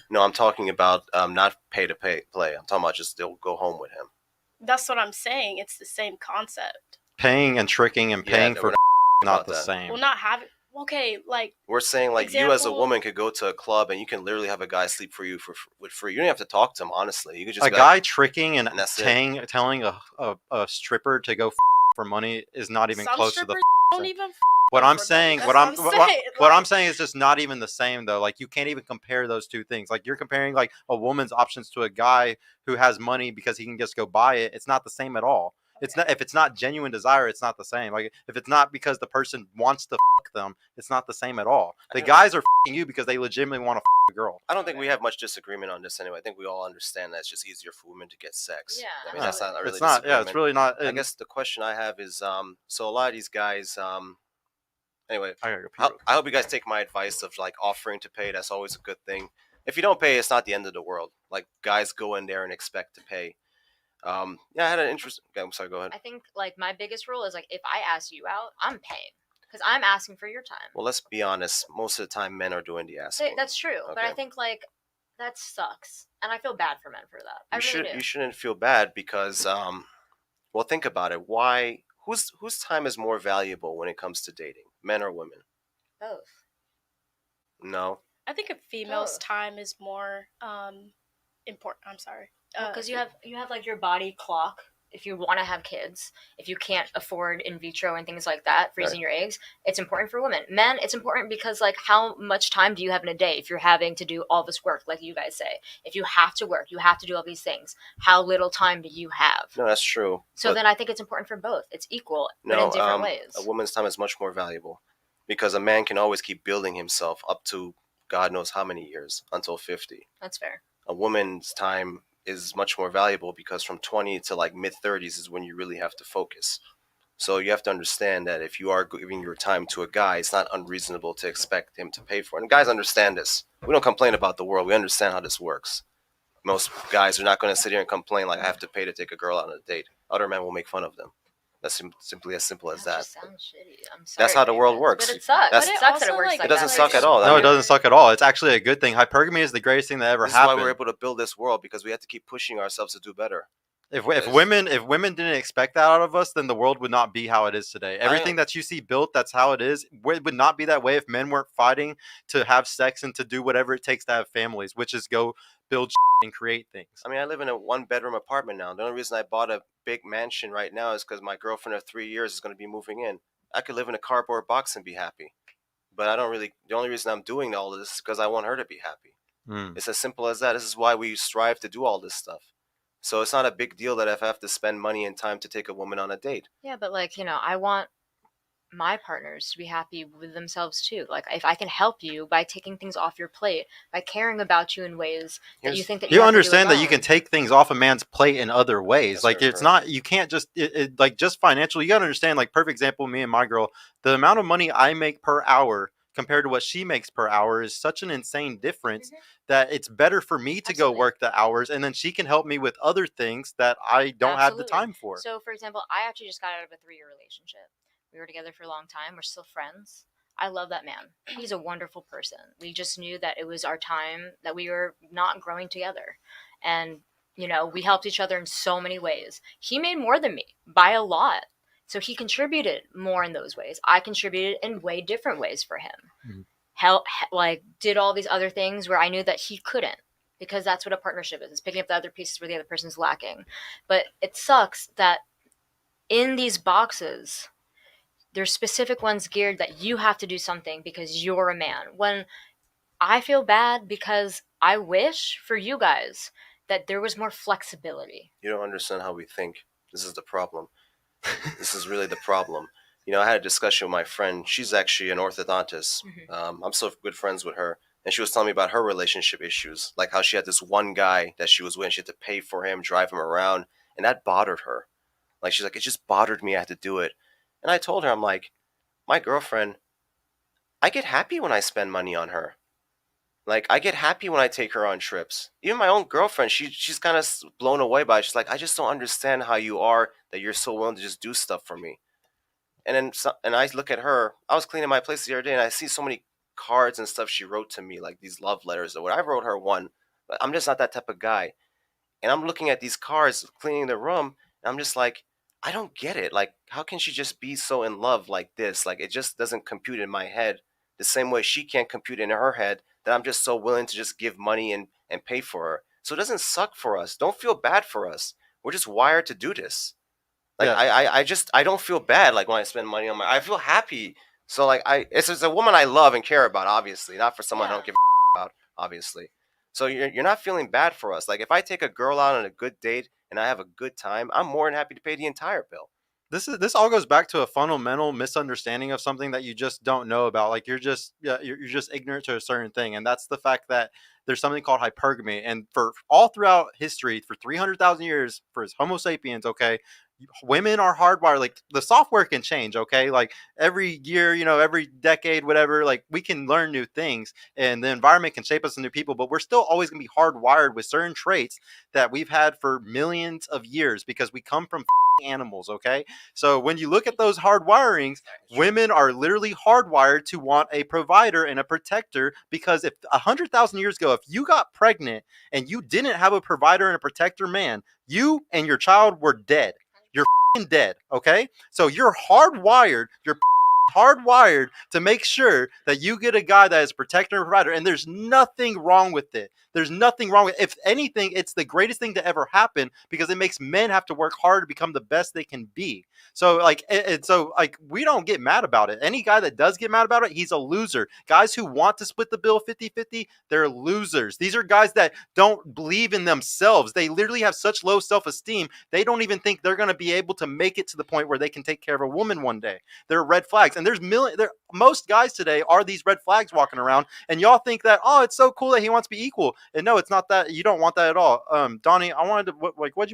No, I'm talking about not pay to play. I'm talking about just they'll go home with him. That's what I'm saying. It's the same concept. Paying and tricking and Yeah, paying we're for not not about the that. same. Well, not having. Okay, like We're saying like you as a example. woman could go to a club and you can literally have a guy sleep for you with free. You don't have to talk to him honestly. You could just A be like, guy tricking and and that's it. telling a stripper to go for money is not even Some close to the strippers don't same. even What them I'm for money. saying, That's what what I'm I'm saying. what I'm Like, saying is just not even the same though. Like you can't even compare those two things. Like you're comparing like a woman's options to a guy who has money because he can just go buy it. It's not the same at all. It's not, if it's not genuine desire, it's not the same. Like if it's not because the person wants to fuck them, it's not the same at all. The guys are fucking you because they legitimately want to fuck a girl. I don't think we have much disagreement on this anyway. I think we all understand that it's just easier for women to get sex. Yeah, I mean, Yeah. that's not really It's not. disagreement. Yeah, it's really not. I guess the question I have is, so a lot of these guys, anyway, I gotta go pee real quick. I hope you guys take my advice of like offering to pay. That's always a good thing. If you don't pay, it's not the end of the world. Like guys go in there and expect to pay. Yeah, I had an interest. Okay, I'm sorry. Go ahead. I think like my biggest rule is like if I ask you out, I'm paying because I'm asking for your time. Well, let's be honest. Most of the time, men are doing the asking. That's true, but I Okay. think like that sucks, and I feel bad for men for that. I really do. You shouldn't feel bad because well, think about it. Why? Whose time is more valuable when it comes to dating, men or women? Both. No. I think a female's Both. time is more important. I'm sorry. Because you have like your body clock. If you want to have kids, if you can't afford in vitro and things like that, freezing your eggs, it's important for women. Men, it's important because like how much time do you have in a day if you're having to do all this work, like you guys say? If you have to work, you have to do all these things. How little time do you have? No, that's true. So then I think it's important for both. It's equal, but No, in different ways. a woman's time is much more valuable because a man can always keep building himself up to God knows how many years until 50. That's fair. A woman's time is much more valuable because from 20 to like mid 30s is when you really have to focus. So you have to understand that if you are giving your time to a guy, it's not unreasonable to expect him to pay for it. And guys understand this. We don't complain about the world. We understand how this works. Most guys are not going to sit here and complain like I have to pay to take a girl out on a date. Other men will make fun of them. That's simply as simple as that. Just sounds shitty. I'm sorry. That's how the world works. But it sucks. That's, It sucks that it also, works like, like it doesn't that. suck at all. No, it doesn't suck at all. It's actually a good thing. Hypergamy is the greatest thing that ever This is why happened. we're able to build this world because we have to keep pushing ourselves to do better. If women didn't expect that out of us, then the world would not be how it is today. Everything that you see built, that's how it is. It would not be that way if men weren't fighting to have sex and to do whatever it takes to have families, which is go build and create things. I mean, I live in a one-bedroom apartment now. The only reason I bought a big mansion right now is because my girlfriend of 3 years is going to be moving in. I could live in a cardboard box and be happy. But I don't really. The only reason I'm doing all of this is because I want her to be happy. It's as simple as that. This is why we strive to do all this stuff. So it's not a big deal that if I have to spend money and time to take a woman on a date. Yeah, but like, I want my partners to be happy with themselves too. Like if I can help you by taking things off your plate, by caring about you in ways that you think that you have understand to do that you can take things off a man's plate in other ways. That's like it's not, you can't just like just financially. You gotta understand, like perfect example, me and my girl, the amount of money I make per hour compared to what she makes per hour is such an insane difference that it's better for me to go work the hours and then she can help me with other things that I don't have the time for. So for example, I actually just got out of a 3-year relationship. We were together for a long time. We're still friends. I love that man. He's a wonderful person. We just knew that it was our time, that we were not growing together. And, we helped each other in so many ways. He made more than me by a lot. So he contributed more in those ways. I contributed in way different ways for him. Did all these other things where I knew that he couldn't. Because that's what a partnership is. It's picking up the other pieces where the other person's lacking. But it sucks that in these boxes, there's specific ones geared that you have to do something because you're a man. When I feel bad because I wish for you guys that there was more flexibility. You don't understand how we think. This is the problem. This is really the problem. I had a discussion with my friend. She's actually an orthodontist. I'm still good friends with her. And she was telling me about her relationship issues. Like how she had this one guy that she was with. She had to pay for him, drive him around. And that bothered her. Like she's like, it just bothered me. I had to do it. And I told her, I'm like, my girlfriend, I get happy when I spend money on her. Like, I get happy when I take her on trips. Even my own girlfriend, she's kind of blown away by it. She's like, I just don't understand how you are, that you're so willing to just do stuff for me. And then, and I look at her. I was cleaning my place the other day, and I see so many cards and stuff she wrote to me, like these love letters or what. I wrote her one, but I'm just not that type of guy. And I'm looking at these cards, cleaning the room, and I'm just like, I don't get it. Like, how can she just be so in love like this? Like, it just doesn't compute in my head the same way she can't compute in her head that I'm just so willing to just give money and pay for her. So it doesn't suck for us. Don't feel bad for us. We're just wired to do this. Like Yeah. I don't feel bad like when I spend money on I feel happy. So like it's a woman I love and care about, obviously, not for someone I don't give a about, obviously. So you're not feeling bad for us. Like if I take a girl out on a good date and I have a good time, I'm more than happy to pay the entire bill. This all goes back to a fundamental misunderstanding of something that you just don't know about. Like you're just ignorant to a certain thing, and that's the fact that there's something called hypergamy. And for all throughout history, for 300,000 years, for Homo sapiens, okay, women are hardwired. Like the software can change, okay, like every year, every decade, whatever. Like we can learn new things, and the environment can shape us into new people, but we're still always going to be hardwired with certain traits that we've had for millions of years because we come from animals, okay? So when you look at those hard wirings, women are literally hardwired to want a provider and a protector, because if 100,000 years ago, if you got pregnant and you didn't have a provider and a protector man, you and your child were dead. You're dead, okay? So you're hardwired. You're hardwired to make sure that you get a guy that is a protector and provider, and there's nothing wrong with it. There's nothing wrong with it. If anything, it's the greatest thing to ever happen, because it makes men have to work hard to become the best they can be. So like, we don't get mad about it. Any guy that does get mad about it, he's a loser. Guys who want to split the bill 50-50, they're losers. These are guys that don't believe in themselves. They literally have such low self-esteem, they don't even think they're going to be able to make it to the point where they can take care of a woman one day. They're red flags. And most guys today are these red flags walking around, and y'all think that, oh, it's so cool that he wants to be equal. And no, it's not that. You don't want that at all. Donnie, I wanted to, what'd you want?